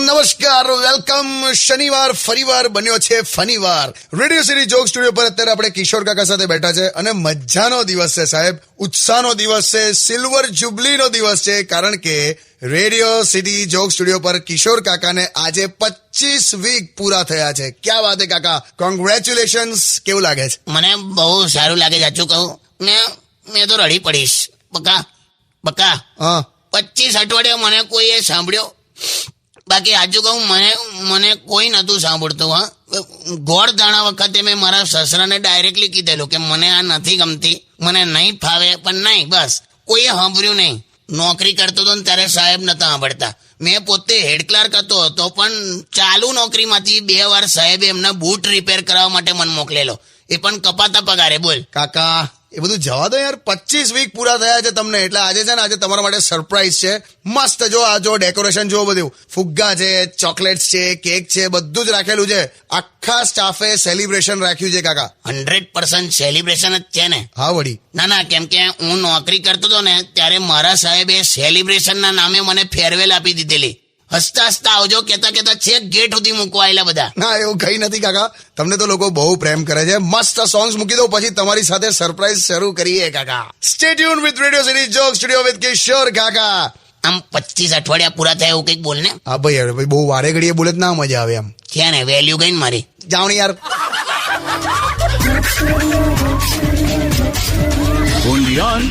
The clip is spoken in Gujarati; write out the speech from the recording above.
નમસ્કાર, વેલકમ. શનિવાર ફરીવાર બન્યો છે ફનીવાર. રેડિયો સિટી જોક સ્ટુડિયો પર અત્યારે આપણે કિશોર કાકા સાથે બેઠા છે અને મજાનો દિવસ છે સાહેબ, ઉત્સાહનો દિવસ છે, સિલ્વર જુબલીનો દિવસ છે, કારણ કે રેડિયો સિટી જોક સ્ટુડિયો પર કિશોર કાકાને આજે 25 વીક પૂરા થયા છે. ક્યાં વાત હે કાકા, કોંગ્રેચ્યુલેશન્સ. કેવું લાગે છે? મને બહુ સારું લાગે, સાચું કહું. મેં તો રડી પડીશ. બકા હા, 25 અઠવાડિયા મને કોઈએ સાંભળ્યો, બાકી આજુ કહું મને કોઈ નતું સાંભળતું. હા, ગોળ દાણા વખતે મેં મારા સસરાને ડાયરેક્ટલી કીધેલું કે મને આ નથી ગમતી, મને નહીં ફાવે, પણ નહીં, બસ કોઈએ સાંભળ્યું નહીં. નોકરી કરતો હતો ને ત્યારે સાહેબ નતા સાંભળતા. મેં પોતે હેડ ક્લાર્ક હતો તો પણ ચાલુ નોકરીમાંથી 2 વાર સાહેબે એમના બૂટ રિપેર કરાવવા માટે મને મોકલેલો, એ પણ કપાતા પગારે. બોલ કાકા એ બધું જવા દો યાર. 25 વીક પૂરા થયા છે તમને, એટલે આજે છે ને, આજે તમારા માટે સરપ્રાઈઝ છે. મસ્ત જો આ જો ડેકોરેશન જો, બધું ફુગ્ગા છે, ચોકલેટ્સ છે, કેક છે, બધું જ રાખેલું છે. આખા સ્ટાફે સેલિબ્રેશન રાખ્યું છે કાકા. 100% સેલિબ્રેશન જ છે ને? હા વળી. ના, કેમ કે હું નોકરી કરતો હતો ને ત્યારે મારા સાહેબે સેલિબ્રેશન ના નામે મને ફેરવેલ આપી દીધેલી. હસતા હસતા આવજો કેતા છેક ગેટ સુધી મૂકવા આવેલા બધા. ના, એવું કઈ નથી કાકા, તમને તો લોકો બહુ પ્રેમ કરે છે. મસ્ત સોંગ્સ મૂકી દો, પછી તમારી સાથે સરપ્રાઈઝ શરૂ કરીએ કાકા. Stay tune with radio city joke studio with Kishore કાકા. આમ 25 અઠવાડિયા પૂરા થયા એવું કંઈક બોલ ને. હા ભાઈ, હવે ભાઈ બહુ વારે ઘડીએ બોલે તો ના મજા આવે એમ. છે ને, વેલ્યુ ગઈ ને મારી. જાઓ ને યાર. Only on